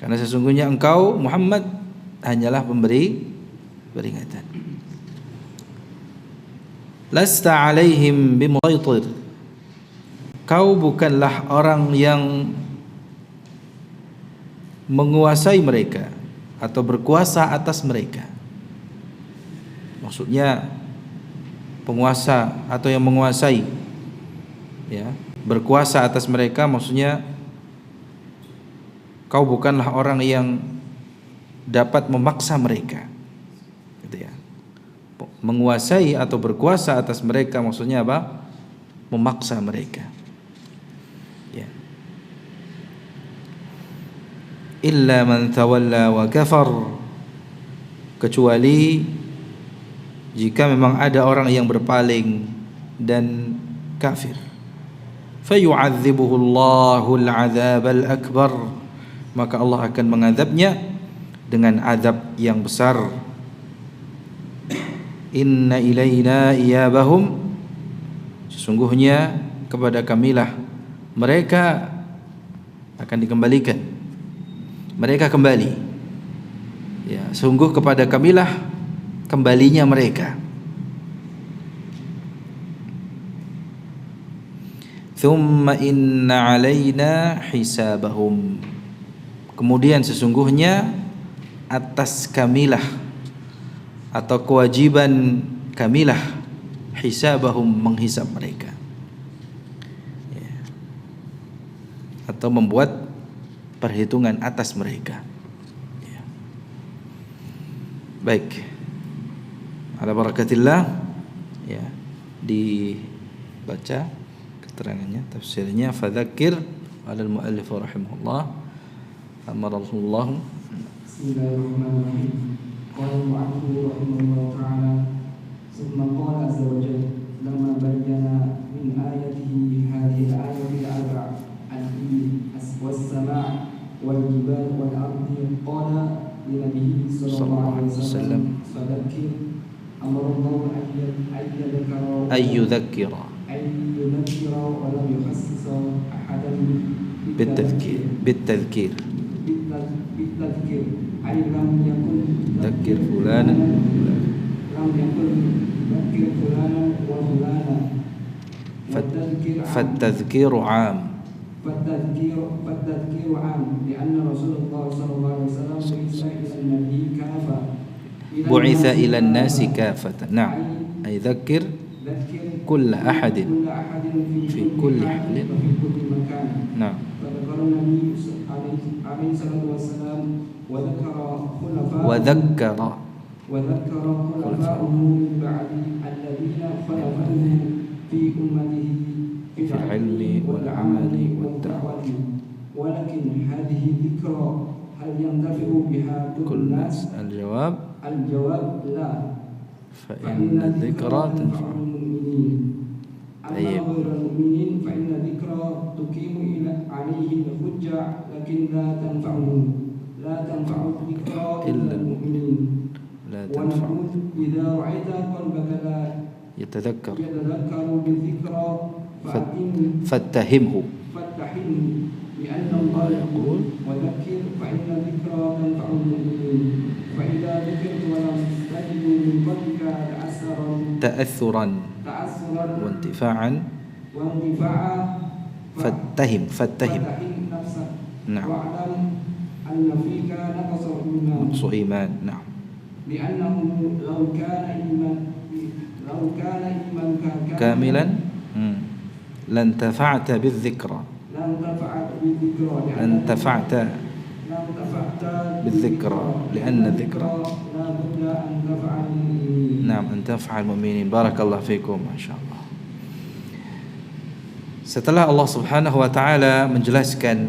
Karena sesungguhnya engkau Muhammad hanyalah pemberi peringatan. Lasta alaihim bimusaitir. Kau bukanlah orang yang menguasai mereka atau berkuasa atas mereka. Maksudnya penguasa atau yang menguasai, ya, berkuasa atas mereka, maksudnya kau bukanlah orang yang dapat memaksa mereka, gitu ya. Menguasai atau berkuasa atas mereka maksudnya apa? Memaksa mereka. Ya. Illa man tawalla wa kafar, kecuali jika memang ada orang yang berpaling dan kafir. Fayu'adzibuhu Allahul 'adzabal akbar, maka Allah akan mengadabnya dengan azab yang besar. Inna ilaina iyabahum, sesungguhnya kepada kamilah mereka akan dikembalikan. Mereka kembali, ya, sungguh kepada kamilah kembalinya mereka. Thumma inna alaina hisabahum, kemudian sesungguhnya atas kamilah atau kewajiban kamilah hisabahum, menghisab mereka, ya, atau membuat perhitungan atas mereka, ya. Baik, ala barakatillah, ya, dibaca keterangannya, tafsirnya. Fadzakir alal muallif rahimahullah amarallahu. Bismillahirrahmanirrahim. Qala al-mu'allif rahimahullah ta'ala, summa qala azza wa jalla lamma bayyana min ayatihi hadhihi al-ayati al-arba' al-ibil was-sama' wal-jibal wal-ardi, qala li nabiyyi sallallahu alaihi wasallam fadzakir amarallahu ayyudhakkira wa lam yukhassisa ahadan بالتذكير أي لم يكن ذكر فلانا وفلانا. فالتذكير عام عام لأن رسول الله صلى الله عليه وسلم بعث إلى الناس كافة. نعم، أي ذكر كل أحد في كل حال. نعم. فذكر النبي عليه الصلاة والسلام وذكر خلفاءه من بعد الذين خلفوه في أمته في العلم والعمل والدعوة، ولكن هذه ذكرى هل ينتفع بها كل الناس؟ الجواب لا، فإن الذكرى تنفع المؤمنين. أما غير المؤمنين فإن الذكرى تقيم عليه الحجة لكن لا تنفع الذكرى إلا المؤمنين. ونقول إذا رأيت قلبك لا يتذكر بالذكرى فاتهمه، لأن الله يقول وذكر فإن الذكرى تنفع المؤمنين. فإذا ذكرت ولم تجد من قلبك تأثرا وانتفاعا فاتهم نفسك. نعم. واعلم أن فيك نقص إيمان. نعم. لأنه لو كان إيمانك كاملا لانتفعت بالذكرى. انتفعت بالذكرى لأن الذكرى نعم أن تنفع المؤمنين. بارك الله فيكم. ما شاء الله. Setelah Allah Subhanahu wa taala menjelaskan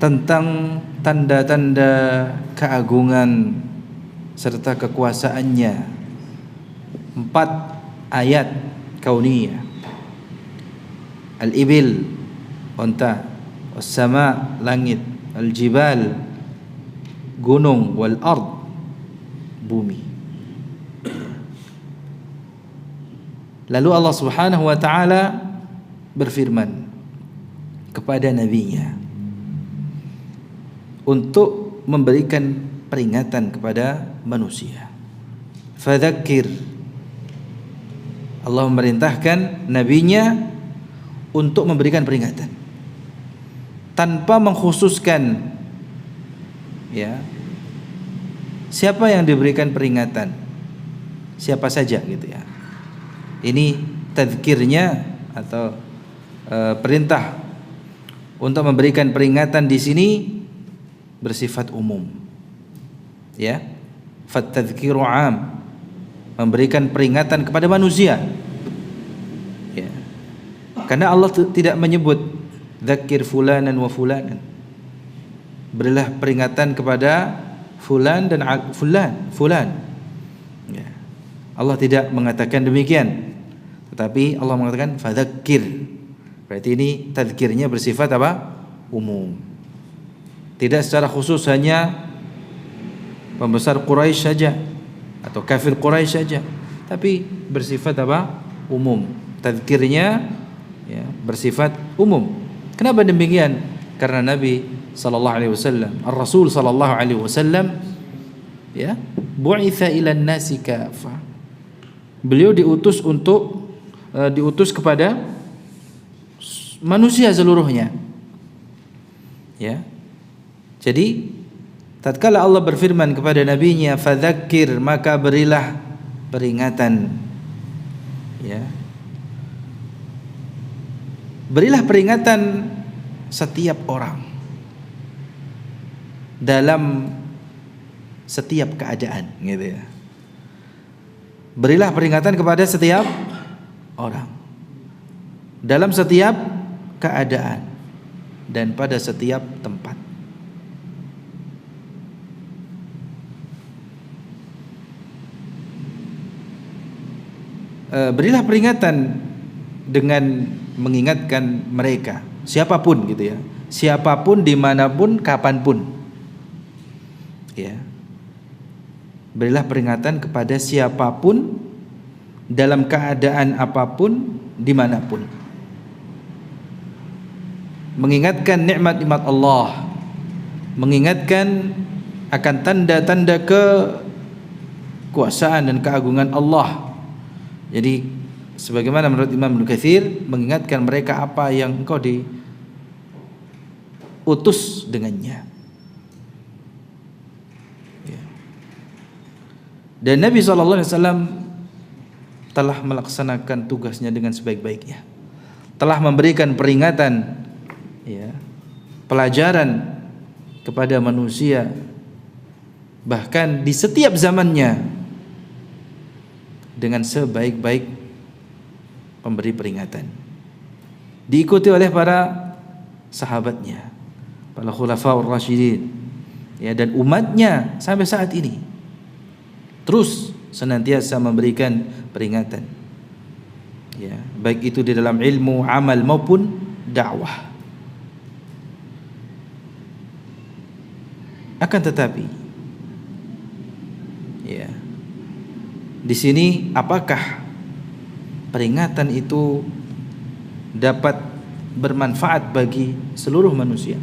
tentang tanda-tanda keagungan serta kekuasaannya, 4 ayat kauniyah. Al-ibil, unta, as-sama, langit, al-jibal, gunung, wal ard, bumi. Lalu Allah Subhanahu wa taala berfirman kepada nabinya, untuk memberikan peringatan kepada manusia. Fadzakir, Allah memerintahkan nabinya untuk memberikan peringatan tanpa mengkhususkan ya siapa yang diberikan peringatan, siapa saja gitu ya. Ini tadzkirnya atau perintah untuk memberikan peringatan di sini bersifat umum. Ya. Fattadzkiru 'am, memberikan peringatan kepada manusia. Ya. Karena Allah tidak menyebut dzakir fulanan wa fulanan. Berilah peringatan kepada fulan dan fulan. Ya. Allah tidak mengatakan demikian. Tetapi Allah mengatakan fadzakir. Berarti ini tadzkirnya bersifat apa? Umum. Tidak secara khusus hanya pembesar Quraisy saja atau kafir Quraisy saja, tapi bersifat apa? Umum. Tadzkirnya ya, bersifat umum. Kenapa demikian? Karena Nabi sallallahu alaihi wasallam, Ar-Rasul sallallahu alaihi wasallam ya, bu'itsa ilan nasi kafah. Beliau diutus kepada manusia seluruhnya. Ya. Jadi tatkala Allah berfirman kepada nabinya fadzakir, maka berilah peringatan. Ya. Berilah peringatan setiap orang dalam setiap keadaan, gitu ya. Berilah peringatan kepada setiap orang dalam setiap keadaan dan pada setiap tempat. Berilah peringatan dengan mengingatkan mereka, siapapun gitu ya, siapapun, dimanapun, kapanpun. Ya. Berilah peringatan kepada siapapun dalam keadaan apapun, dimanapun. Mengingatkan nikmat-nikmat Allah, mengingatkan akan tanda-tanda kekuasaan dan keagungan Allah. Jadi sebagaimana menurut Imam Ibnu Katsir, mengingatkan mereka apa yang engkau diutus dengannya. Ya. Dan Nabi SAW telah melaksanakan tugasnya dengan sebaik-baiknya, telah memberikan peringatan, ya, pelajaran kepada manusia, bahkan di setiap zamannya dengan sebaik-baik pemberi peringatan, diikuti oleh para sahabatnya, para khulafaur rasyidin, ya, dan umatnya sampai saat ini terus senantiasa memberikan peringatan, ya, baik itu di dalam ilmu, amal maupun dakwah. Akan tetapi, ya, di sini apakah peringatan itu dapat bermanfaat bagi seluruh manusia?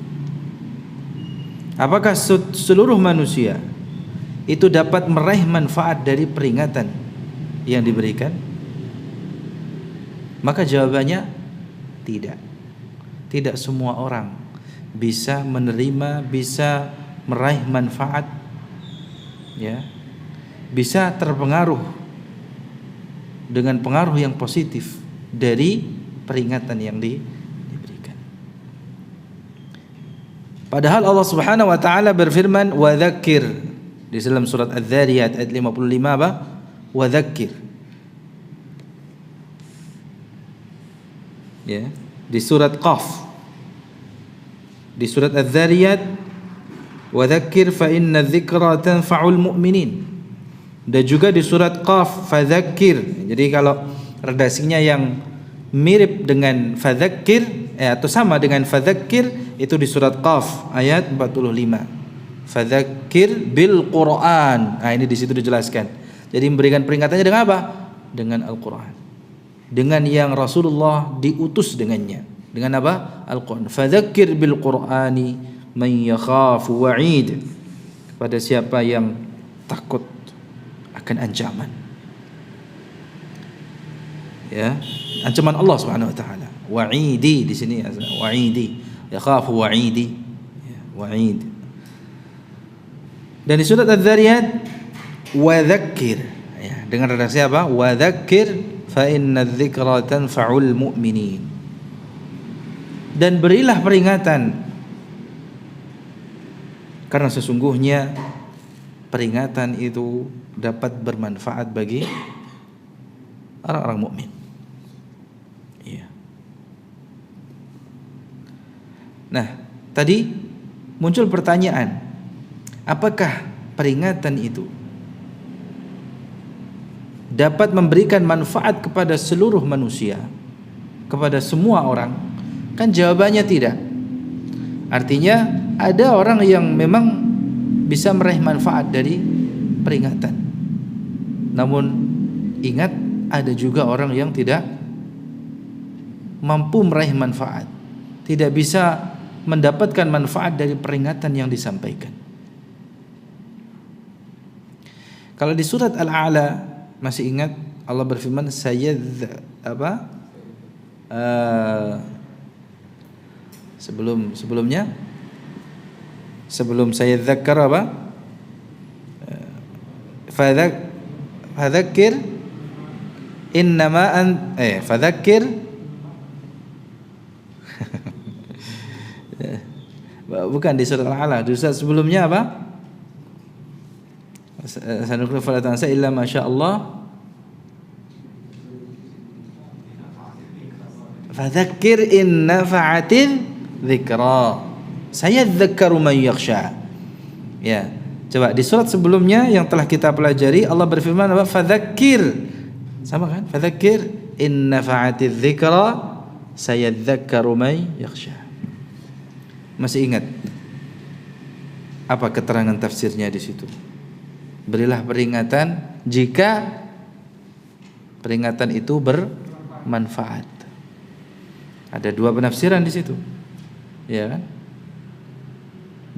Apakah seluruh manusia itu dapat meraih manfaat dari peringatan yang diberikan? Maka jawabannya tidak. Tidak semua orang bisa menerima, bisa meraih manfaat, ya, bisa terpengaruh dengan pengaruh yang positif dari peringatan yang diberikan. Padahal Allah Subhanahu wa taala berfirman wa dzakir di dalam surat Az-Dzariyat ayat 55 apa? Wa dzakir. Ya, di surat Qaf. Di surat Az-Dzariyat wa dzakir fa inna dzikra tanfa'ul mu'minin. Dan juga di surat Qaf fadzakir. Jadi kalau redaksinya yang mirip dengan fadzakir atau sama dengan fadzakir itu di surat Qaf ayat 45. Fadzakir bil Quran. Nah, ini di situ dijelaskan. Jadi memberikan peringatannya dengan apa? Dengan Al-Qur'an. Dengan yang Rasulullah diutus dengannya. Dengan apa? Al-Qur'an. Fadzakir bil Qur'ani man yakhafu wa'id, kepada siapa yang takut akan ancaman. Ya, ancaman Allah Subhanahu wa taala. Wa'idi di sini, wa'idi, yakhafu wa'idi, ya, wa'id. Dan di surat Adz-Dzariyat wa dzakkir, ya, dengan redaksi apa? Wa dzakkir fa inna dzikra tanfa'ul mu'minin. Dan berilah peringatan, karena sesungguhnya peringatan itu dapat bermanfaat bagi orang-orang mukmin. Iya. Nah, tadi muncul pertanyaan, apakah peringatan itu dapat memberikan manfaat kepada seluruh manusia, kepada semua orang? Kan jawabannya tidak. Artinya ada orang yang memang bisa meraih manfaat dari peringatan. Namun ingat, ada juga orang yang tidak mampu meraih manfaat, tidak bisa mendapatkan manfaat dari peringatan yang disampaikan. Kalau di surat Al-A'la masih ingat, Allah berfirman sebelum saya dzakkar apa? Fadzakir innama fadzakir bukan di surat Al-A'la, di surat sebelumnya apa? Sanukru fala tansa illa masyaallah. Fadzakir in nafa'atil dzikra sayadzakkaru man yakhsha. Ya, coba di surat sebelumnya yang telah kita pelajari, Allah berfirman apa? Fadzakir, sama kan? Fadzakir in nafa'atil dzikra sayadzakkaru man yakhsha. Masih ingat apa keterangan tafsirnya di situ? Berilah peringatan jika peringatan itu bermanfaat. Ada dua penafsiran di situ, ya kan?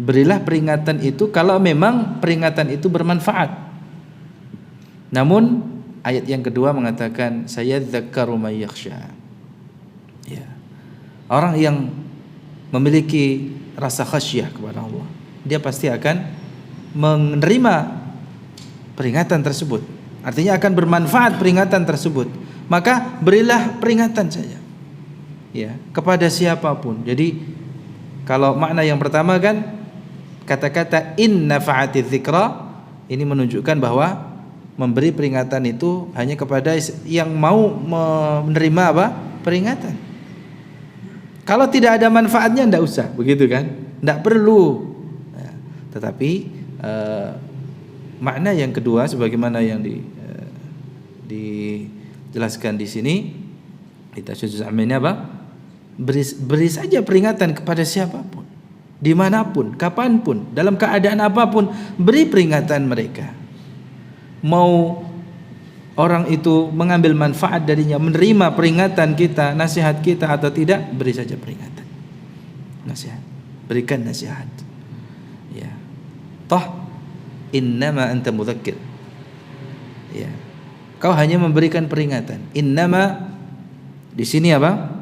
Berilah peringatan itu kalau memang peringatan itu bermanfaat. Namun ayat yang kedua mengatakan sayadzakkaru may yakhsha. Ya. Orang yang memiliki rasa khasyah kepada Allah, dia pasti akan menerima peringatan tersebut. Artinya akan bermanfaat peringatan tersebut. Maka berilah peringatan saja, ya, kepada siapapun. Jadi kalau makna yang pertama kan kata-kata in nafa'atiz dzikra, ini menunjukkan bahwa memberi peringatan itu hanya kepada yang mau menerima apa? Peringatan. Kalau tidak ada manfaatnya enggak usah, begitu kan? Enggak perlu. Nah, tetapi makna yang kedua sebagaimana yang dijelaskan di sini, kita ini apa? Beri saja peringatan kepada siapapun, dimanapun, kapanpun, dalam keadaan apapun, beri peringatan mereka. Mau orang itu mengambil manfaat darinya, menerima peringatan kita, nasihat kita atau tidak, beri saja peringatan, nasihat, berikan nasihat. Ya, toh innama anta mudzakkir. Ya, kau hanya memberikan peringatan. Innama di sini apa?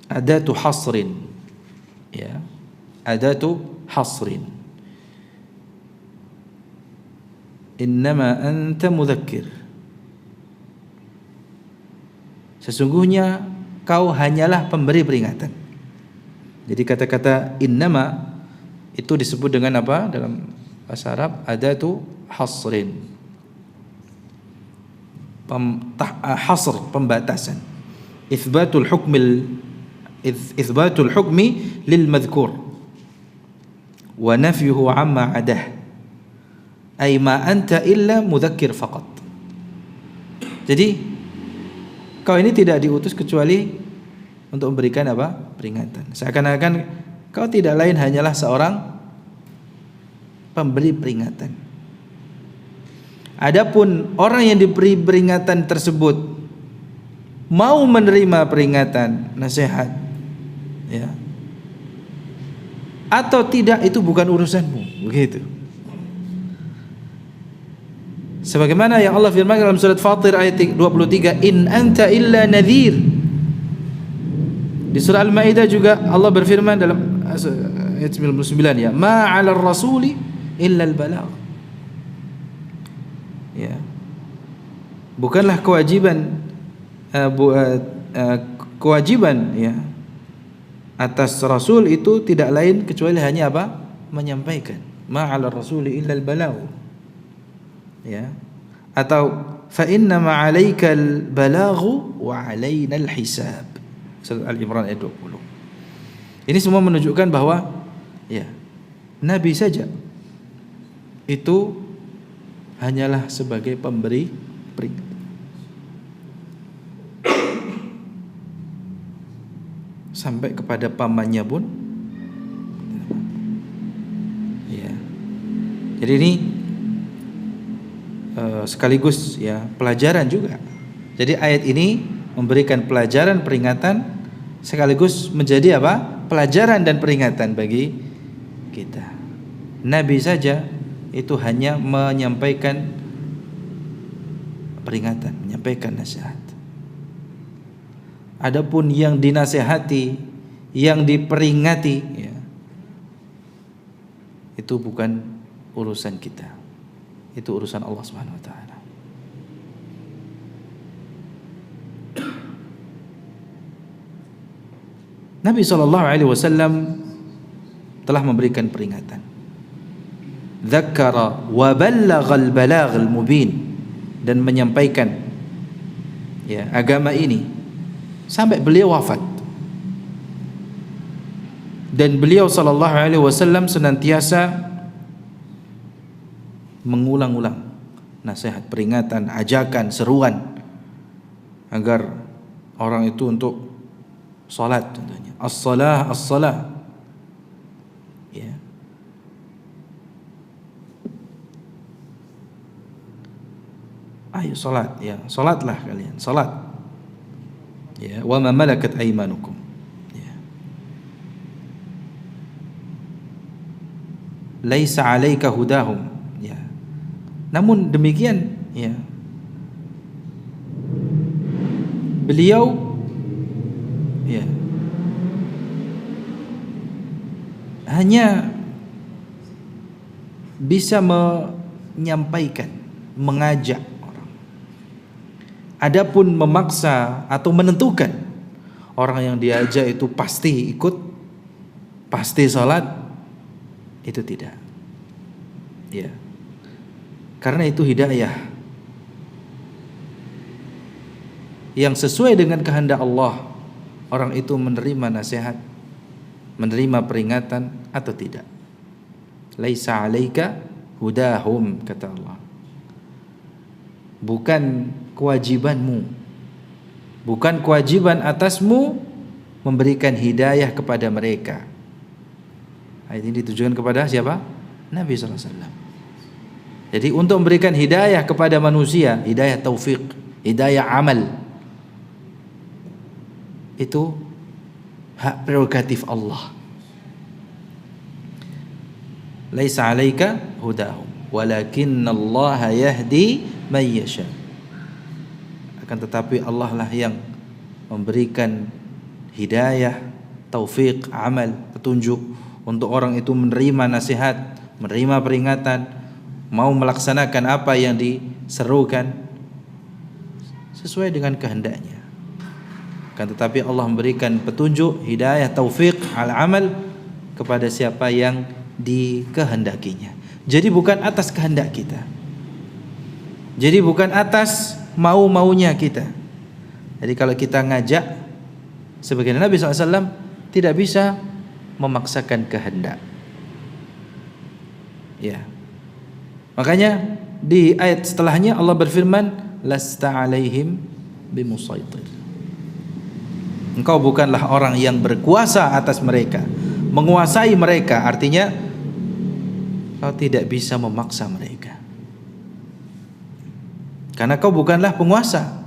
Adatu hasrin. Ya, adatu hasrin. Innama anta mudzakkir. Sesungguhnya kau hanyalah pemberi peringatan. Jadi kata-kata innama itu disebut dengan apa dalam bahasa Arab? Adatu hasrin. Hasr, pembatasan. Itsbatul hukmi lil madhkur wa nafyuhu amma adah. Ay ma anta illa mudzakkir faqat. Jadi kau ini tidak diutus kecuali untuk memberikan apa? Peringatan. Seakan-akan kau tidak lain hanyalah seorang pemberi peringatan. Adapun orang yang diberi peringatan tersebut mau menerima peringatan, nasihat, ya, atau tidak itu bukan urusanmu, begitu. Sebagaimana yang Allah firman dalam surat Fatir ayat 23, in anta illa nadhir. Di surah Al-Maidah juga Allah berfirman dalam ayat 99, ya, ma 'alal rasuli illa al-balagh. Ya. Bukanlah kewajiban kewajiban ya atas rasul itu tidak lain kecuali hanya apa? Menyampaikan. Ma 'alal rasuli illa al-balagh. Ya. Atau fa inna ma 'alaikal balaghu wa 'alaina al-hisab. Surat Al-Imran ayat 20. Ini semua menunjukkan bahwa ya, nabi saja itu hanyalah sebagai pemberi peringatan. Sampai kepada pamannya pun ya. Jadi ini sekaligus ya pelajaran juga. Jadi ayat ini memberikan pelajaran peringatan sekaligus menjadi apa? Pelajaran dan peringatan bagi kita. Nabi saja itu hanya menyampaikan peringatan, menyampaikan nasihat. Adapun yang dinasihati, yang diperingati ya, itu bukan urusan kita. Itu urusan Allah Subhanahu wa taala. Nabi SAW telah memberikan peringatan. Dzakkara wa ballaghal balaghal mubin, dan menyampaikan ya agama ini sampai beliau wafat. Dan beliau SAW senantiasa mengulang-ulang nasihat, peringatan, ajakan, seruan agar orang itu untuk salat tentunya. As-salah, as-salah. Ya. Ayo salat, ya, salatlah kalian, salat. Ya, wa ma malakat aymanukum. Ya. Laisa 'alaika hudahum. Ya. Namun demikian, ya. Beliau ya hanya bisa menyampaikan, mengajak orang. Adapun memaksa atau menentukan orang yang diajak itu pasti ikut, pasti salat, itu tidak. Ya. Karena itu hidayah yang sesuai dengan kehendak Allah, orang itu menerima nasihat, menerima peringatan atau tidak. Laisa 'alaika hudahum, kata Allah. Bukan kewajibanmu, bukan kewajiban atasmu memberikan hidayah kepada mereka. Ayat ini ditujukan kepada siapa? Nabi SAW. Jadi untuk memberikan hidayah kepada manusia, hidayah taufik, hidayah amal, itu hak prerogatif Allah. Laisa 'alaika hudahum walakinnallaha yahdi man yasha. Akan tetapi Allah lah yang memberikan hidayah, taufik, amal, petunjuk untuk orang itu menerima nasihat, menerima peringatan, mau melaksanakan apa yang diserukan sesuai dengan kehendaknya. Kan tetapi Allah memberikan petunjuk, hidayah, taufik, al-amal kepada siapa yang dikehendakinya. Jadi bukan atas kehendak kita. Jadi bukan atas mau-maunya kita. Jadi kalau kita ngajak sebagaimana Nabi SAW tidak bisa memaksakan kehendak. Ya. Makanya di ayat setelahnya Allah berfirman, lasta 'alaihim bimusaitir. Engkau bukanlah orang yang berkuasa atas mereka, menguasai mereka, artinya kau tidak bisa memaksa mereka. Karena kau bukanlah penguasa.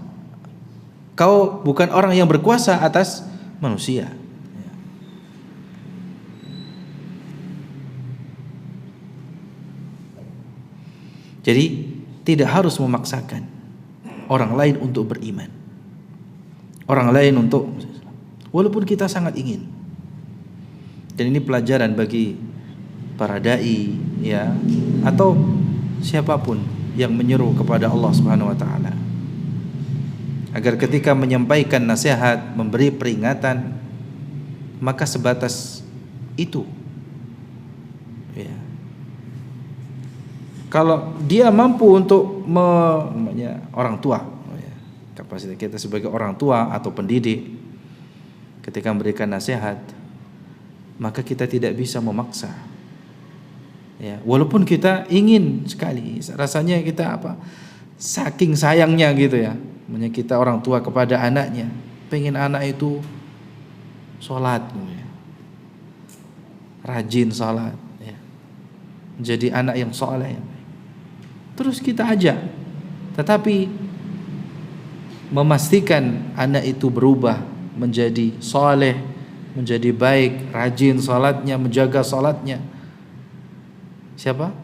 Kau bukan orang yang berkuasa atas manusia. Jadi tidak harus memaksakan orang lain untuk beriman, orang lain untuk, walaupun kita sangat ingin. Dan ini pelajaran bagi para dai, ya, atau siapapun yang menyeru kepada Allah Subhanahu wa taala, agar ketika menyampaikan nasihat, memberi peringatan, maka sebatas itu, ya. Kalau dia mampu untuk orang tua, ya, kapasitas kita sebagai orang tua atau pendidik, ketika memberikan nasihat, maka kita tidak bisa memaksa, ya, walaupun kita ingin sekali, rasanya kita saking sayangnya gitu ya, kita orang tua kepada anaknya, pengen anak itu sholat, ya, rajin sholat, ya, jadi anak yang soleh, terus kita ajak, tetapi memastikan anak itu berubah menjadi soleh, menjadi baik, rajin sholatnya, menjaga sholatnya, siapa?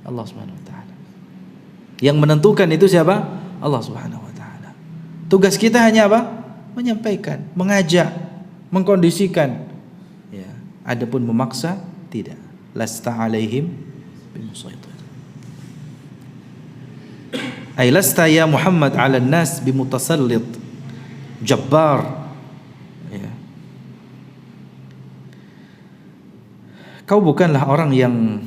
Allah Subhanahu wa taala. Yang menentukan itu siapa? Allah Subhanahu wa taala. Tugas kita hanya apa? Menyampaikan, mengajak, mengkondisikan. Ya, adapun memaksa tidak. Lasta alaihim bimusaitir. Ay lasta ya Muhammad 'alan nas bimutasallit jabbar. Ya. Kau bukanlah orang yang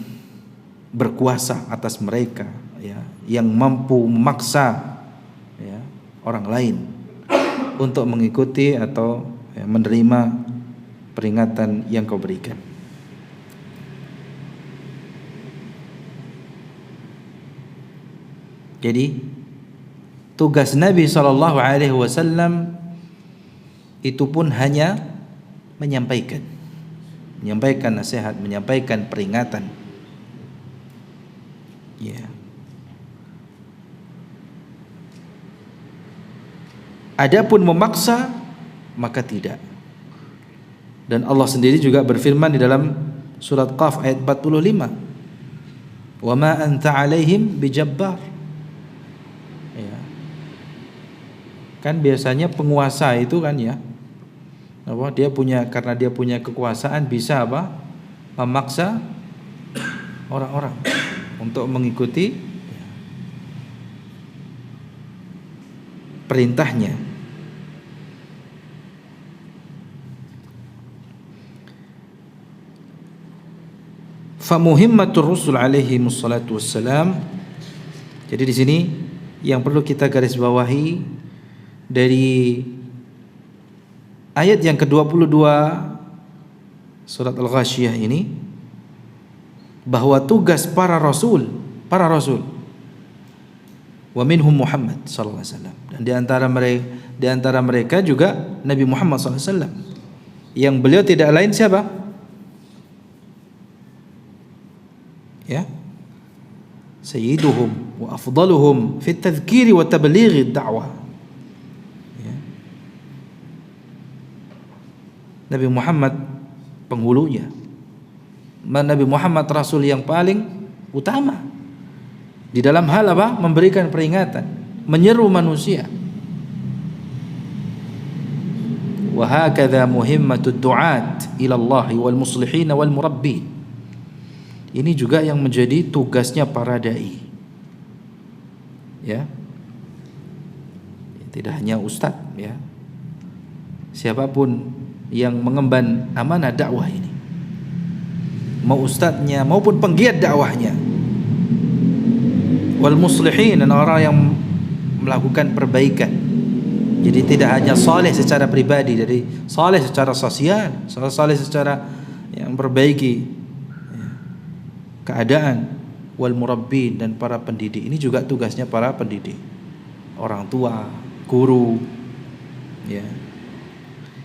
berkuasa atas mereka, ya, yang mampu memaksa, ya, orang lain untuk mengikuti atau, ya, menerima peringatan yang kau berikan. Jadi tugas Nabi SAW itu pun hanya menyampaikan nasihat, menyampaikan peringatan. Ya. Adapun memaksa maka tidak. Dan Allah sendiri juga berfirman di dalam surat Qaf ayat 45, "Wa ma anta 'alaihim bijabbar." Ya. Kan biasanya penguasa itu kan, ya, karena dia punya kekuasaan bisa memaksa orang-orang untuk mengikuti perintahnya. Famuhimmatur rusul alaihi wassalatu wassalam. Jadi di sini yang perlu kita garis bawahi dari ayat yang ke-22 surat Al-Ghasyiyah ini, bahwa tugas para rasul wa minhum Muhammad sallallahu alaihi wasallam, dan di antara mereka juga Nabi Muhammad sallallahu alaihi wasallam, yang beliau tidak lain siapa? Ya, sayyiduhum wa afdaluhum fi at-tadhkiri wa tablighi ad-da'wah. Ya. Nabi Muhammad penghulunya, Nabi Muhammad Rasul yang paling utama di dalam hal memberikan peringatan, menyeru manusia. Wa hakadha muhimmatud du'at ila Allah wal muslihin wal murabbin. Ini juga yang menjadi tugasnya para dai. Ya. Tidak hanya ustaz, ya. Siapapun yang mengemban amanah dakwah ini, mau ustadznya maupun penggiat dakwahnya, wal muslihin, dan orang yang melakukan perbaikan. Jadi tidak hanya saleh secara pribadi, jadi saleh secara sosial, saleh secara yang memperbaiki keadaan, wal murabbin, dan para pendidik. Ini juga tugasnya para pendidik, orang tua, guru, ya.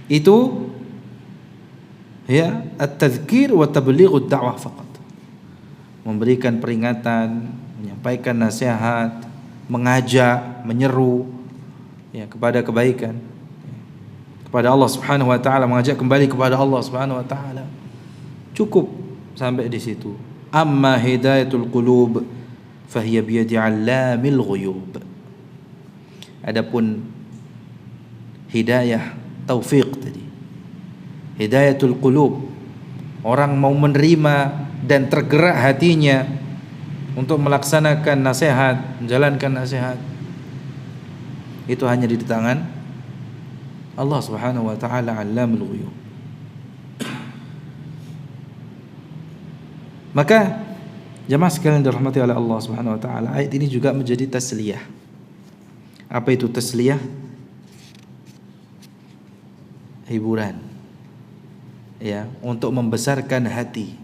Itu, ya, at-tadhkir wa tablighud da'wah faqat. Memberikan peringatan, menyampaikan nasihat, mengajak, menyeru, ya, kepada kebaikan, kepada Allah Subhanahu wa taala, mengajak kembali kepada Allah Subhanahu wa taala. Cukup sampai di situ. Amma hidayatul qulub fahiya biyadi 'allamil ghuyub. Adapun hidayah taufik tadi, hidayatul qulub, orang mau menerima dan tergerak hatinya untuk melaksanakan nasihat, menjalankan nasihat, itu hanya di tangan Allah Subhanahu wa taala, 'allamul ghuyub. Maka jemaah sekalian dirahmati oleh Allah Subhanahu wa taala, ayat ini juga menjadi tasliyah. Apa itu tasliyah? Hiburan. Ya, untuk membesarkan hati.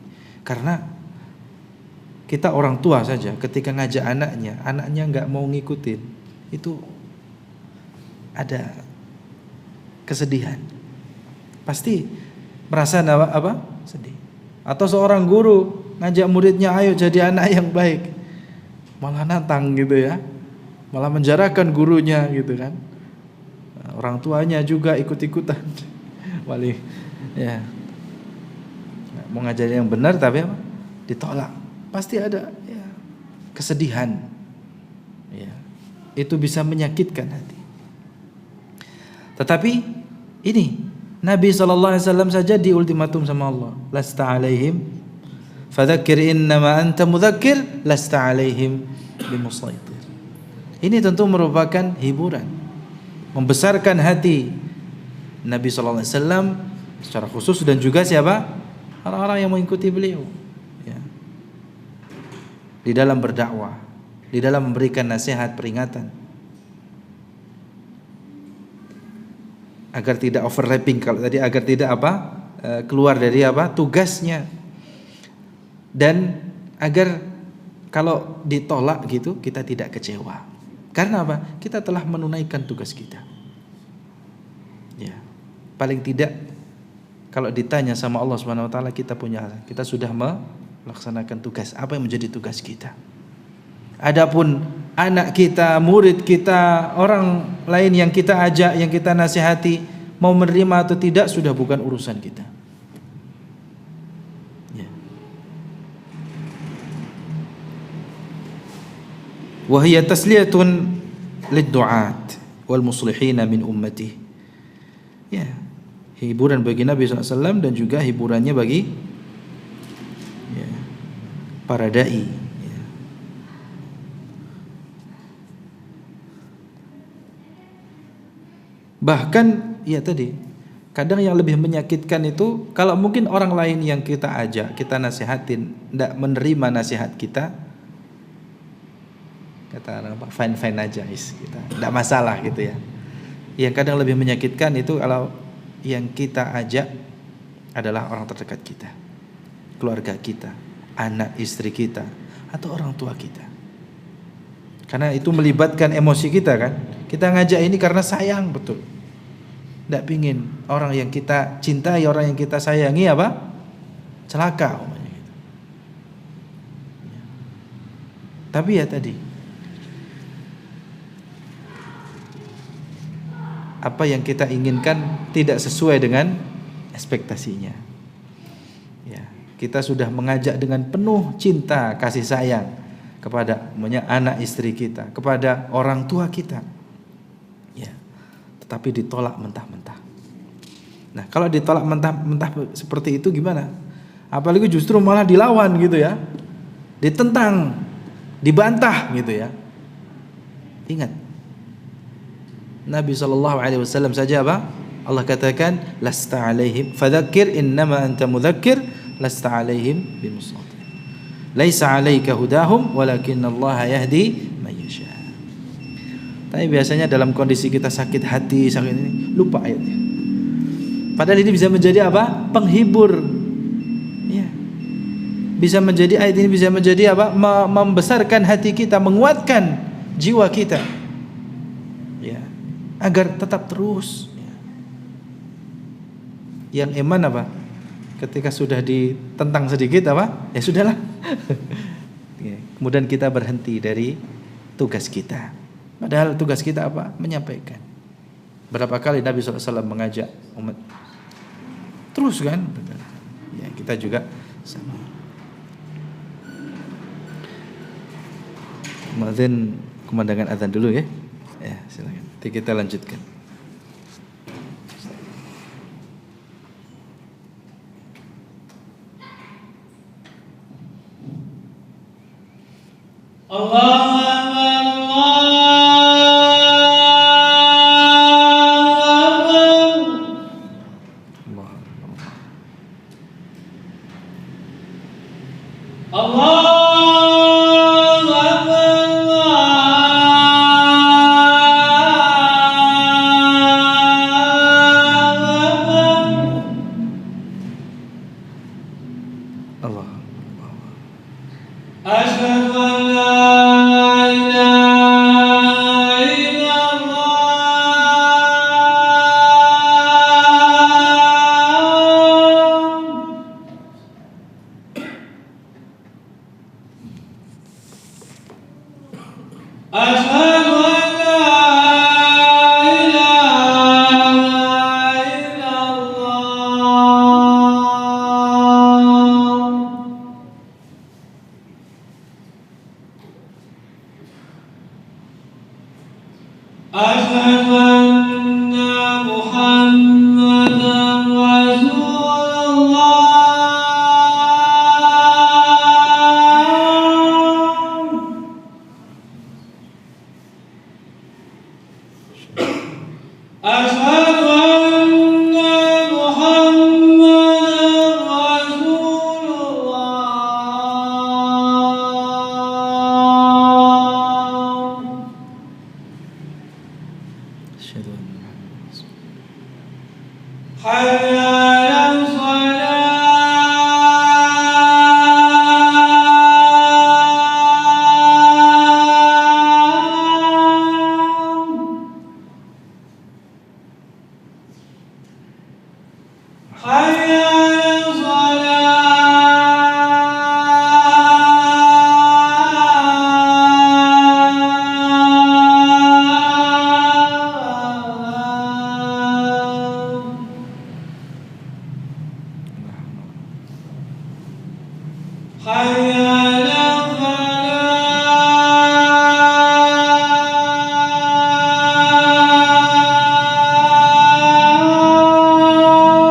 Karena kita orang tua saja ketika ngajak anaknya enggak mau ngikutin, itu ada kesedihan. Pasti merasa apa? Sedih. Atau seorang guru ngajak muridnya, ayo jadi anak yang baik, malah nantang gitu ya, malah menjarakan gurunya gitu kan. Orang tuanya juga ikut-ikutan wali ya, mau ngajarin yang benar tapi apa? Ditolak. Pasti ada ya, kesedihan ya. Itu bisa menyakitkan hati. Tetapi ini Nabi SAW saja di ultimatum sama Allah, lasta alaihim fadzakir innama anta mudzakir lasta alaihim bimusaitir. Ini tentu merupakan hiburan, membesarkan hati Nabi SAW secara khusus, dan juga siapa? Orang-orang yang mengikuti beliau ya. Di dalam berdakwah, di dalam memberikan nasihat, peringatan, agar tidak overlapping, kalau tadi agar tidak keluar dari tugasnya, dan agar kalau ditolak gitu kita tidak kecewa. Karena apa? Kita telah menunaikan tugas kita. Ya. Paling tidak kalau ditanya sama Allah Subhanahu wa taala, kita sudah melaksanakan tugas. Apa yang menjadi tugas kita? Adapun anak kita, murid kita, orang lain yang kita ajak, yang kita nasihati, mau menerima atau tidak sudah bukan urusan kita. Ya. Wa hiya tasliyatun lid-du'at wal muslihina min ummati. Ya, hiburan bagi Nabi SAW dan juga hiburannya bagi ya, para dai. Ya. Bahkan ya tadi, kadang yang lebih menyakitkan itu kalau mungkin orang lain yang kita ajak, kita nasihatin, tidak menerima nasihat kita, kata apa, fine aja, kita tidak masalah gitu ya. Yang kadang lebih menyakitkan itu kalau yang kita ajak adalah orang terdekat kita, keluarga kita, anak istri kita, atau orang tua kita. Karena itu melibatkan emosi kita kan. Kita ngajak ini karena sayang betul. Tidak pingin orang yang kita cintai, orang yang kita sayangi celaka gitu. Tapi ya tadi, apa yang kita inginkan tidak sesuai dengan ekspektasinya. Ya, kita sudah mengajak dengan penuh cinta, kasih sayang kepada anak istri kita, kepada orang tua kita. Ya, tetapi ditolak mentah-mentah. Nah, kalau ditolak mentah-mentah seperti itu gimana? Apalagi justru malah dilawan gitu ya. Ditentang, dibantah gitu ya. Ingat, Nabi SAW saja Allah katakan, lasta alaihim fadzakir innama anta mudzakir lasta alaihim bimusaitir. Laisa 'alaika hudahum walakinnallaha yahdi may yasha. Tapi biasanya dalam kondisi kita sakit hati, sakit ini, lupa ayatnya. Padahal ini bisa menjadi penghibur. Ya. Bisa menjadi, ayat ini bisa menjadi membesarkan hati kita, menguatkan jiwa kita. Ya. Agar tetap terus yang iman ketika sudah ditentang sedikit ya sudahlah. Kemudian kita berhenti dari tugas kita, padahal tugas kita menyampaikan. Berapa kali Nabi SAW mengajak umat terus kan ya, kita juga sama. Muadzin kumandangkan azan dulu ya. Ya, silakan. Nanti kita lanjutkan. Allah. أشهد أن لا إله إلا الله أشهد أن لا إله إلا الله أشهد أن محمدا رسول الله أشهد أن محمدا رسول الله Asyhadu anna Muhammadan Rasulullah. حي على الصلاة حي على الصلاة حي على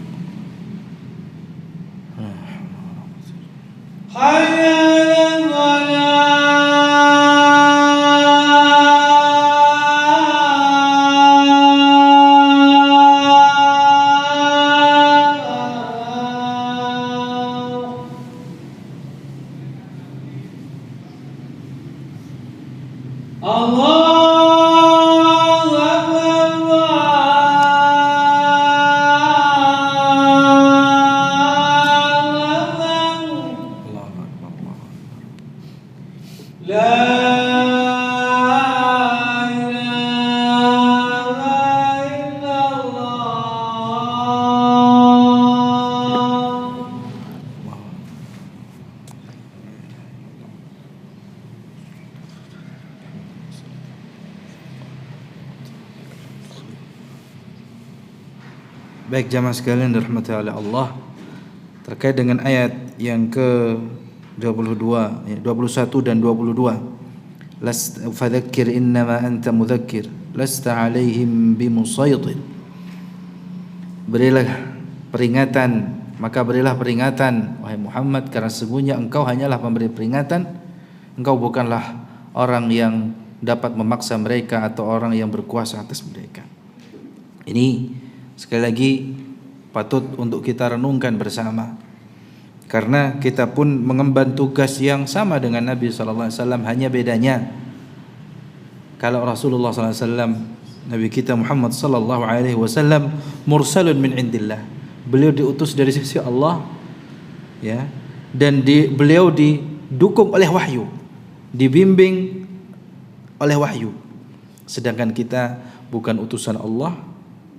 الفلاح حي على الفلاح الله أكبر الله أكبر Allahu Akbar. Allahu Akbar. لا إله إلا الله Baik jamaah sekalian dirahmati oleh Allah, terkait dengan ayat yang ke 22, 21 dan 22. Fadzakir innama anta mudzakir lasta alaihim bimusaitir. Berilah peringatan, maka berilah peringatan wahai Muhammad, karena sesungguhnya engkau hanyalah pemberi peringatan, engkau bukanlah orang yang dapat memaksa mereka atau orang yang berkuasa atas mereka. Ini sekali lagi patut untuk kita renungkan bersama, karena kita pun mengemban tugas yang sama dengan Nabi SAW. Hanya bedanya, kalau Rasulullah SAW, Nabi kita Muhammad SAW, mursalun min indillah, beliau diutus dari sisi Allah, ya, dan beliau didukung oleh wahyu, dibimbing oleh wahyu. Sedangkan kita bukan utusan Allah,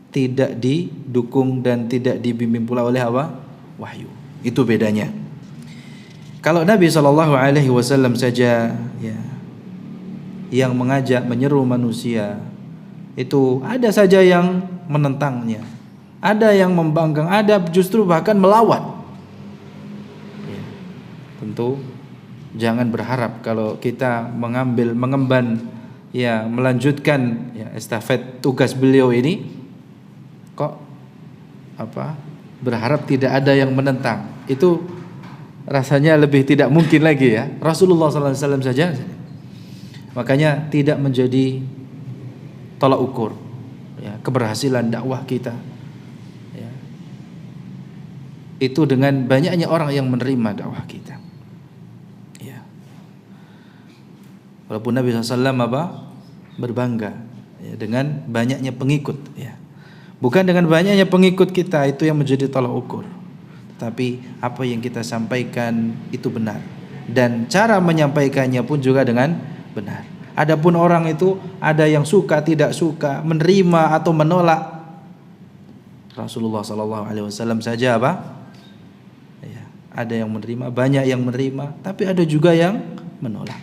tidak didukung dan tidak dibimbing pula oleh apa? Wahyu. Itu bedanya. Kalau Nabi SAW saja, ya, yang mengajak, menyeru manusia, itu ada saja yang menentangnya, ada yang membangkang, ada justru bahkan melawan. Ya, tentu Jangan berharap kalau kita mengemban ya melanjutkan ya estafet tugas beliau ini kok berharap tidak ada yang menentang. Itu rasanya lebih tidak mungkin lagi ya. Rasulullah SAW saja. Makanya tidak menjadi tolak ukur ya, keberhasilan dakwah kita ya, itu dengan banyaknya orang yang menerima dakwah kita ya. Walaupun Nabi SAW berbangga ya, dengan banyaknya pengikut ya. Bukan dengan banyaknya pengikut kita itu yang menjadi tolak ukur, tapi apa yang kita sampaikan itu benar dan cara menyampaikannya pun juga dengan benar. Adapun orang itu ada yang suka, tidak suka, menerima atau menolak. Rasulullah SAW saja ya, ada yang menerima, banyak yang menerima, tapi ada juga yang menolak.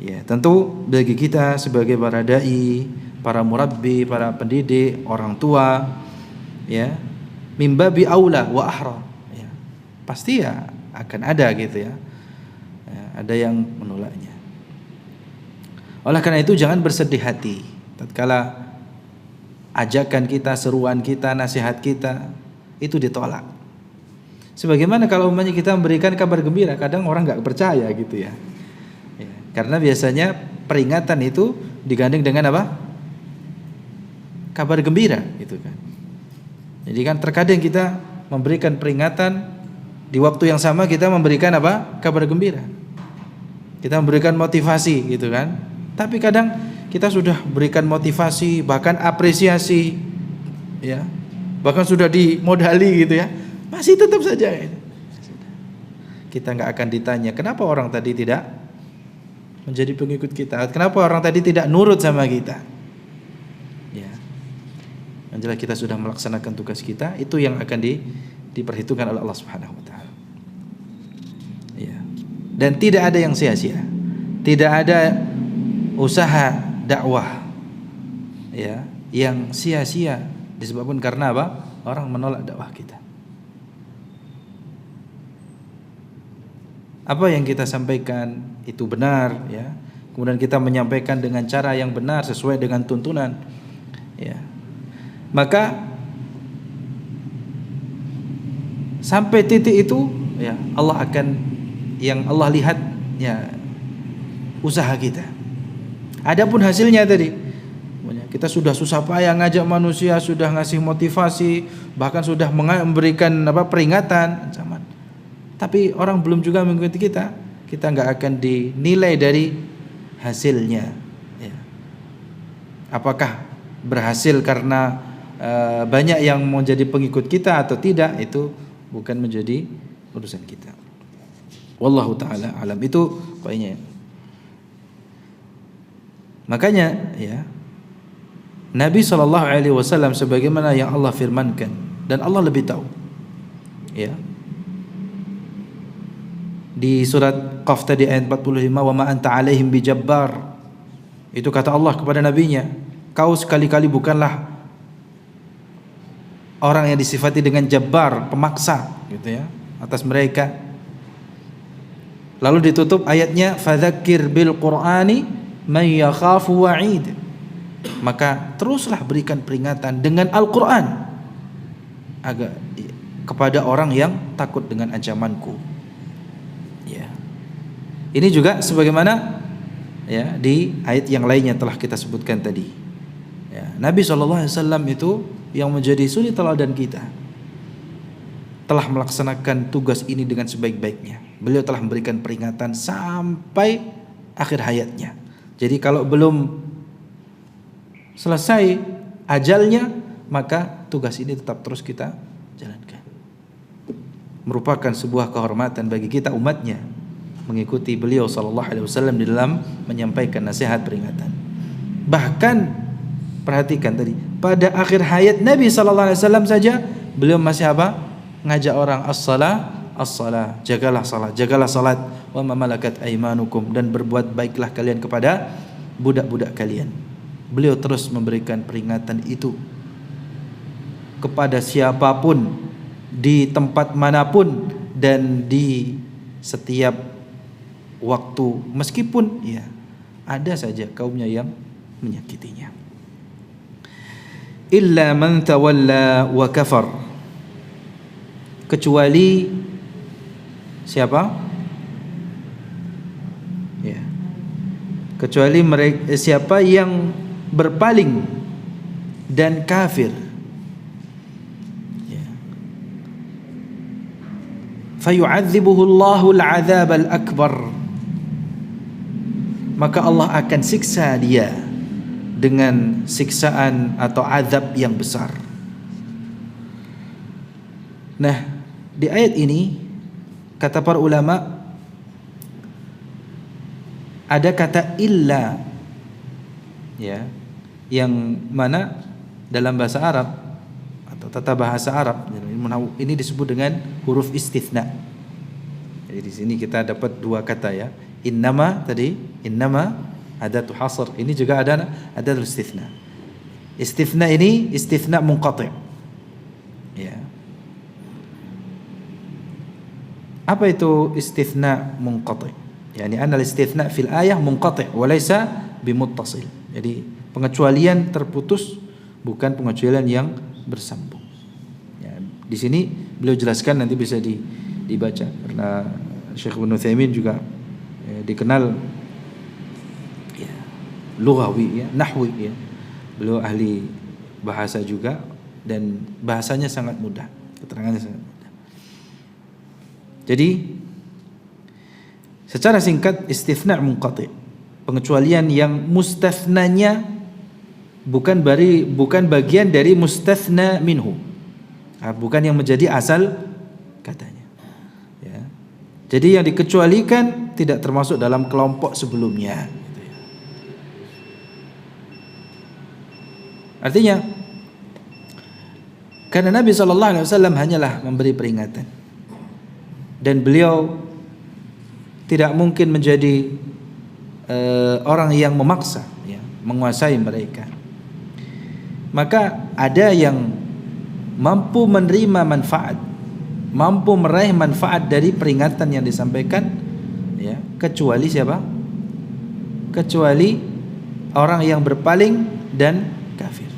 Ya, tentu bagi kita sebagai para dai, para murabbi, para pendidik, orang tua, ya, mimbabi aula wa ahra, ya, pasti ya akan ada gitu ya, ada yang menolaknya. Oleh karena itu jangan bersedih hati tatkala ajakan kita, seruan kita, nasihat kita itu ditolak. Sebagaimana kalau umpamanya kita memberikan kabar gembira, kadang orang nggak percaya gitu ya. Karena biasanya peringatan itu digandeng dengan apa? Kabar gembira gitu kan. Jadi kan terkadang kita memberikan peringatan, di waktu yang sama kita memberikan apa? Kabar gembira. Kita memberikan motivasi gitu kan. Tapi kadang kita sudah berikan motivasi, bahkan apresiasi ya. Bahkan sudah dimodali gitu ya. Masih tetap saja gitu. Kita nggak akan ditanya, kenapa orang tadi tidak menjadi pengikut kita? Kenapa orang tadi tidak nurut sama kita? Ya. Yang jelas kita sudah melaksanakan tugas kita, itu yang akan diperhitungkan oleh Allah Subhanahu wa taala. Ya. Dan tidak ada yang sia-sia. Tidak ada usaha dakwah ya yang sia-sia disebabkan karena apa? Orang menolak dakwah kita. Apa yang kita sampaikan itu benar ya. Kemudian kita menyampaikan dengan cara yang benar sesuai dengan tuntunan ya. Maka sampai titik itu ya Allah akan, yang Allah lihat ya usaha kita. Adapun hasilnya tadi kita sudah susah payah ngajak manusia, sudah ngasih motivasi, bahkan sudah memberikan peringatan, ancaman. Tapi orang belum juga mengikuti kita nggak akan dinilai dari hasilnya ya. Apakah berhasil karena banyak yang mau jadi pengikut kita atau tidak, itu bukan menjadi urusan kita. Wallahu ta'ala alam. Itu poinnya. Makanya ya Nabi SAW sebagaimana yang Allah firmankan, dan Allah lebih tahu ya. Di surat Qaf tadi ayat 45, wa ma anta alaihim bijabbar, itu kata Allah kepada nabinya, kau sekali-kali bukanlah orang yang disifati dengan jabbar, pemaksa gitu ya atas mereka. Lalu ditutup ayatnya, fadzakir bil qur'ani may yakhafu wa'id, maka teruslah berikan peringatan dengan Al-Qur'an kepada orang yang takut dengan ancamanku. Ya. Ini juga sebagaimana ya di ayat yang lainnya telah kita sebutkan tadi. Ya, Nabi SAW itu yang menjadi suri teladan kita, telah melaksanakan tugas ini dengan sebaik-baiknya. Beliau telah memberikan peringatan sampai akhir hayatnya. Jadi kalau belum selesai ajalnya, maka tugas ini tetap terus kita jalankan. Merupakan sebuah kehormatan bagi kita umatnya mengikuti beliau SAW di dalam menyampaikan nasihat peringatan. Bahkan perhatikan tadi, pada akhir hayat Nabi SAW saja beliau masih apa? Ngajak orang as-salah, jagalah salat, wa ma malakat aimanukum, dan berbuat baiklah kalian kepada budak-budak kalian. Beliau terus memberikan peringatan itu kepada siapapun, di tempat manapun, dan di setiap waktu, meskipun ya ada saja kaumnya yang menyakitinya. Illa man tawalla wa kafar, kecuali siapa? Ya. Kecuali mereka, siapa yang berpaling dan kafir. Ya. Fayu'adzibuhu Allahu al-'adzab al-akbar, maka Allah akan siksa dia dengan siksaan atau azab yang besar. Nah, di ayat ini kata para ulama ada kata illa, ya, yang mana dalam bahasa Arab atau tata bahasa Arab ini disebut dengan huruf istitsna. Jadi di sini kita dapat dua kata, ya. Innama tadi, innama adatu hasr, ini juga ada adatul istitsna. Istitsna ini istitsna munqati'. Ya. Apa itu istitsna munqati'? Yani anna al-istitsna fil ayah munqati' wa laysa bimuttasil. Jadi pengecualian terputus, bukan pengecualian yang bersambung. Ya, di sini beliau jelaskan, nanti bisa dibaca, karena Syekh Ibnu Utsaimin juga dikenal lughawi, ya, nahwi, ya. Beliau ahli bahasa juga, dan bahasanya sangat mudah, keterangannya sangat mudah. Jadi secara singkat, istitsna munqati', pengecualian yang mustathnanya bukan bagian dari mustathna minhu, bukan yang menjadi asal katanya, ya. Jadi yang dikecualikan tidak termasuk dalam kelompok sebelumnya. Artinya, karena Nabi SAW hanyalah memberi peringatan, dan beliau tidak mungkin menjadi orang yang memaksa, ya, menguasai mereka. Maka ada yang mampu menerima manfaat, mampu meraih manfaat dari peringatan yang disampaikan, ya, kecuali siapa? Kecuali orang yang berpaling dan kafir.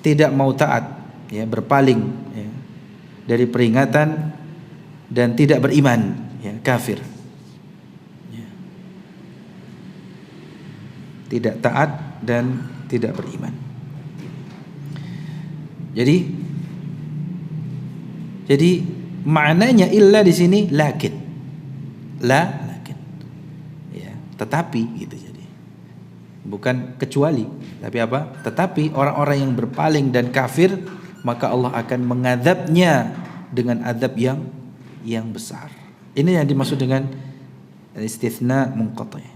Tidak mau taat, ya, berpaling, ya, dari peringatan dan tidak beriman, ya, kafir, ya. Tidak taat dan tidak beriman. Jadi maknanya illa di sini lakin, ya, tetapi gitu. Jadi bukan kecuali, tapi apa? Tetapi orang-orang yang berpaling dan kafir, maka Allah akan mengadabnya dengan adab yang besar. Ini yang dimaksud dengan istitsna munqati'.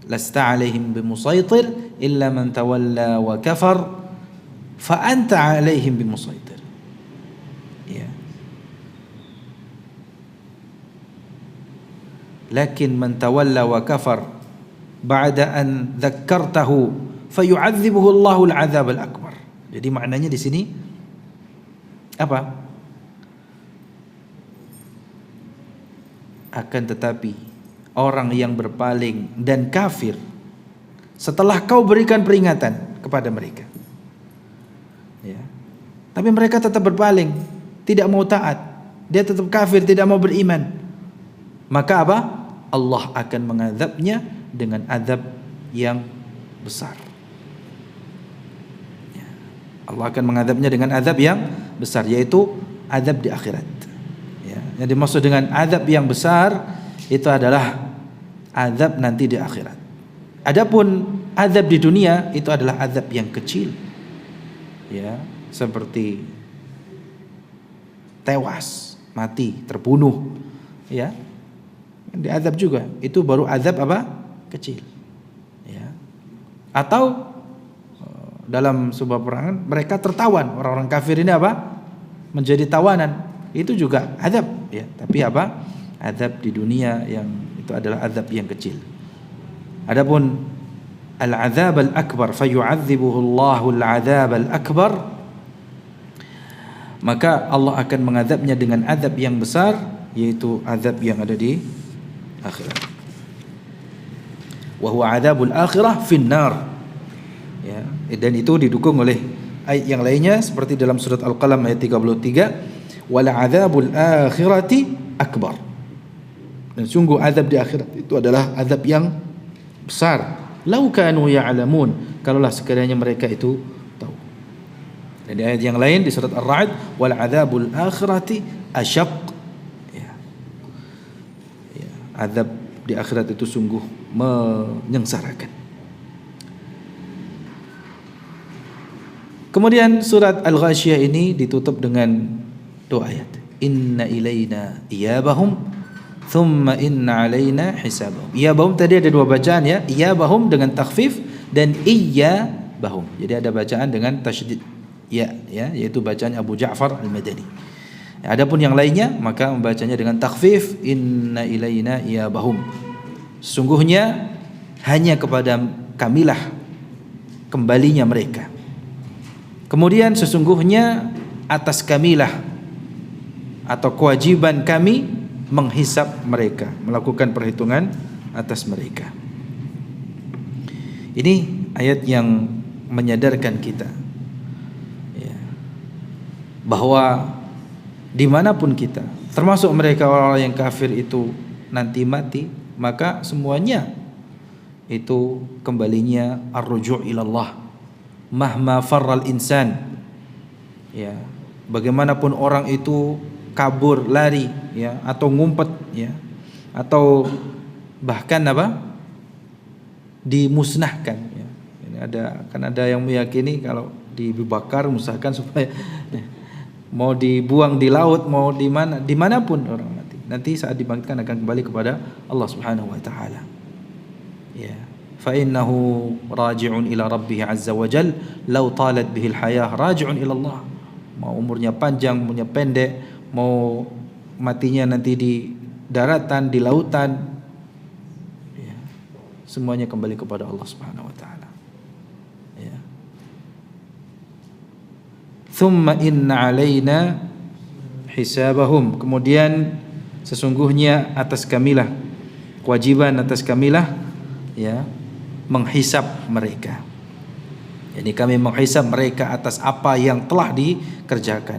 Lasta 'alaihim bimusaitir illa man tawalla wa kafar fa anta 'alaihim bimusaitir. Ya. Lakin man tawalla wa kafar ba'da an dzakkartahu fayu'adzibuhu Allahu al-'adzab al-akbar. Jadi maknanya di sini apa? Akan tetapi orang yang berpaling dan kafir setelah kau berikan peringatan kepada mereka, ya, tapi mereka tetap berpaling, tidak mau taat, dia tetap kafir, tidak mau beriman, maka apa? Allah akan mengadabnya dengan adab yang besar. Allah akan mengadabnya dengan adab yang besar, yaitu adab di akhirat. Ya, yang dimaksud dengan adab yang besar itu adalah adab nanti di akhirat. Adapun adab di dunia itu adalah adab yang kecil, ya, seperti tewas, mati, terbunuh, ya, diadab juga. Itu baru adab apa? Kecil, ya. Atau dalam sebuah peperangan mereka tertawan, orang-orang kafir ini apa? Menjadi tawanan. Itu juga azab, ya. Tapi apa? Azab di dunia yang itu adalah azab yang kecil. Adapun al-azab al-akbar fayu'adzibuhu Allahu al-azab al-akbar, maka Allah akan mengadabnya dengan azab yang besar yaitu azab yang ada di akhirat. Wa huwa adzabul akhirah finnar. Ya, dan itu didukung oleh ayat yang lainnya seperti dalam surat Al-Qalam ayat 33, wala adzabul akhirati akbar. Dan sungguh azab di akhirat itu adalah azab yang besar. Lau kanu ya'lamun, kalaulah sekiranya mereka itu tahu. Dan di ayat yang lain di surat Ar-Ra'd, wal adzabul akhirati asyaq. Ya. Ya, azab di akhirat itu sungguh menyengsarakan. Kemudian surat Al-Ghasyiyah ini ditutup dengan dua ayat. Inna ilaina iyabahum thumma inna alaina hisabahum. Iyabahum tadi ada dua bacaan ya. Iyabahum dengan takhfif dan iyabahum. Jadi ada bacaan dengan tasydid ya, yaitu bacaan Abu Ja'far Al-Madani. Adapun yang lainnya maka membacanya dengan takhfif, inna ilaina iyabahum. Sesungguhnya hanya kepada kamilah kembalinya mereka. Kemudian sesungguhnya atas kamilah atau kewajiban kami menghisap mereka, melakukan perhitungan atas mereka. Ini ayat yang menyadarkan kita ya, bahwa dimanapun kita, termasuk mereka orang-orang yang kafir itu nanti mati, maka semuanya itu kembalinya ar-ruju' ilallah mahma farral insan. Ya, bagaimanapun orang itu kabur, lari ya, atau ngumpet ya, atau bahkan dimusnahkan ya. Ini ada yang meyakini kalau dibakar musnahkan supaya mau dibuang di laut, mau dimanapun orang mati, nanti saat dibangkitkan akan kembali kepada Allah Subhanahu wa taala. Ya. Fa innahu raji'un ila rabbih azza wa jal law talat bihil hayah raji'un ila Allah. Mau umurnya panjang, umurnya pendek, mau matinya nanti di daratan, di lautan ya, semuanya kembali kepada Allah Subhanahu wa taala. Ya. Thumma inna alaina hisabahum. Kemudian sesungguhnya atas kamilah, kewajiban atas kamilah ya, menghisap mereka. Jadi kami menghisap mereka atas apa yang telah dikerjakan,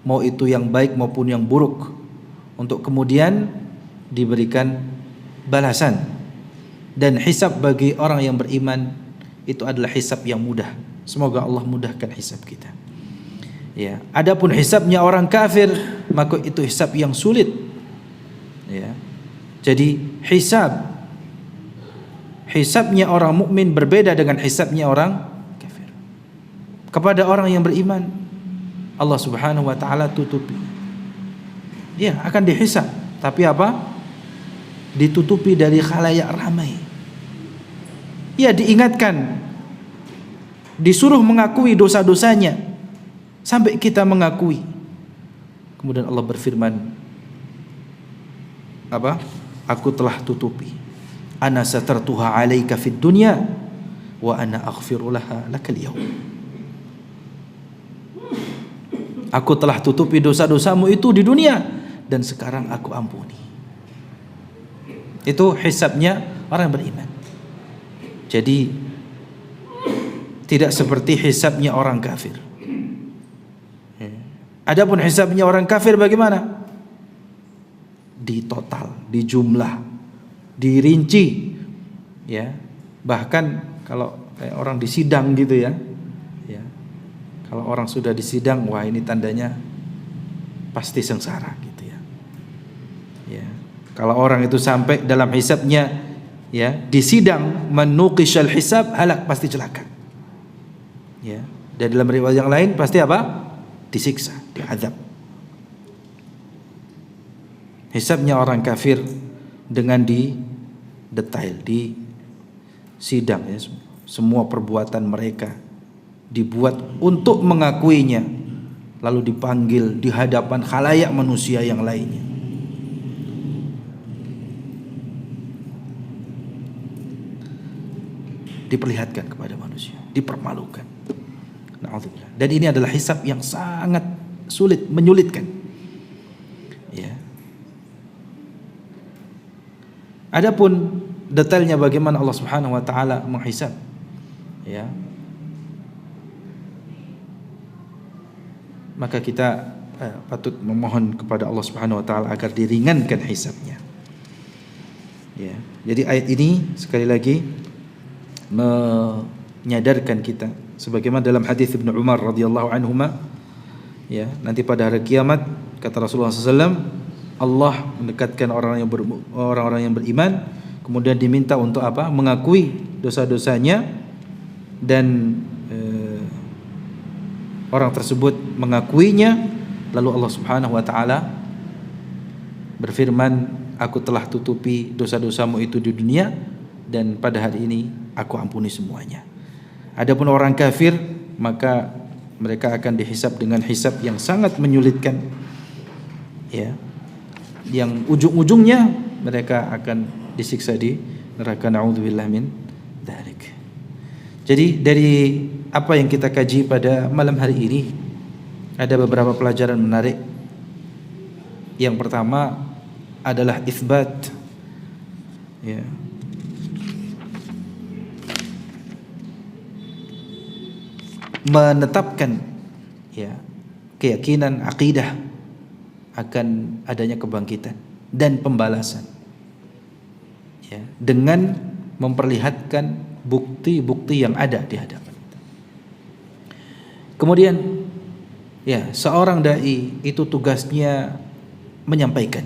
mau itu yang baik maupun yang buruk, untuk kemudian diberikan balasan. Dan hisap bagi orang yang beriman itu adalah hisap yang mudah. Semoga Allah mudahkan hisap kita. Ya, adapun hisapnya orang kafir maka itu hisap yang sulit. Ya. Jadi hisapnya orang mukmin berbeda dengan hisapnya orang kafir. Kepada orang yang beriman Allah Subhanahu wa taala tutupi. Dia akan dihisap, tapi ditutupi dari khalayak ramai. Ya, diingatkan, disuruh mengakui dosa-dosanya sampai kita mengakui. Kemudian Allah berfirman, aku telah tutupi. Ana satartuha 'alaika fid dunya wa ana aghfiru laha lakal yaum. Aku telah tutupi dosa-dosamu itu di dunia dan sekarang aku ampuni. Itu hisabnya orang beriman. Jadi tidak seperti hisabnya orang kafir. Adapun hisabnya orang kafir bagaimana? Di total, di jumlah, dirinci ya. Bahkan kalau kayak orang di sidang gitu ya. Ya. Kalau orang sudah di sidang, wah ini tandanya pasti sengsara gitu ya. Ya. Kalau orang itu sampai dalam hisabnya ya, di sidang menuqishal hisab, halak, pasti celaka. Ya. Dan dalam riwayat yang lain pasti disiksa, diazab. Hisabnya orang kafir dengan di detail, di sidang ya, semua perbuatan mereka dibuat untuk mengakuinya, lalu dipanggil di hadapan khalayak manusia yang lainnya. Diperlihatkan kepada manusia, dipermalukan. Na'udzubillah. Dan ini adalah hisab yang sangat sulit, menyulitkan. Ya. Adapun detailnya bagaimana Allah Subhanahu wa taala menghisab, ya, maka kita patut memohon kepada Allah Subhanahu wa taala agar diringankan hisabnya. Ya. Jadi ayat ini sekali lagi menyadarkan kita sebagaimana dalam hadis Ibnu Umar radhiyallahu anhuma, ya, nanti pada hari kiamat kata Rasulullah SAW, Allah mendekatkan orang-orang yang beriman, kemudian diminta untuk apa? Mengakui dosa-dosanya, dan orang tersebut mengakuinya, lalu Allah Subhanahu wa taala berfirman, aku telah tutupi dosa-dosamu itu di dunia, dan pada hari ini aku ampuni semuanya. Adapun orang kafir, maka mereka akan dihisab dengan hisab yang sangat menyulitkan, ya, yang ujung-ujungnya mereka akan disiksa di neraka. Na'udzubillah min dzalik. Jadi dari apa yang kita kaji pada malam hari ini, ada beberapa pelajaran menarik. Yang pertama adalah itsbat, ya, menetapkan, ya, keyakinan akidah akan adanya kebangkitan dan pembalasan, ya, dengan memperlihatkan bukti-bukti yang ada di hadapan kita. Kemudian, ya, seorang dai itu tugasnya menyampaikan,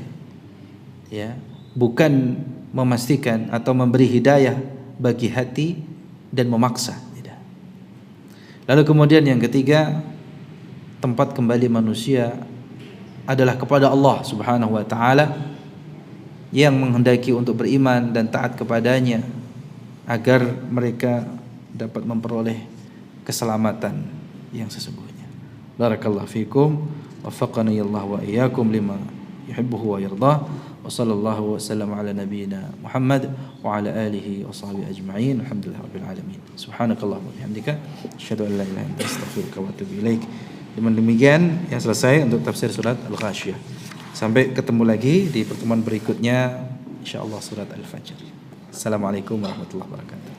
ya, bukan memastikan atau memberi hidayah bagi hati dan memaksa, tidak. Lalu kemudian yang ketiga, tempat kembali manusia adalah kepada Allah Subhanahu wa taala, yang menghendaki untuk beriman dan taat kepadanya agar mereka dapat memperoleh keselamatan yang sesungguhnya. Barakallahu fikum, waffaqani Allah wa iyyakum lima yuhibbuhu wa yardah. Wa sallallahu wa sallam ala nabiyyina Muhammad wa ala alihi wa sahbihi ajma'in. Alhamdulillahirabbil alamin. Subhanakallahumma wa bihamdika asyhadu an la ilaha illa anta astaghfiruka wa atubu ilaik. Dengan demikian yang selesai untuk tafsir surat Al-Ghasyiyah. Sampai ketemu lagi di pertemuan berikutnya, insyaallah, surat Al-Fajr. Assalamualaikum warahmatullahi wabarakatuh.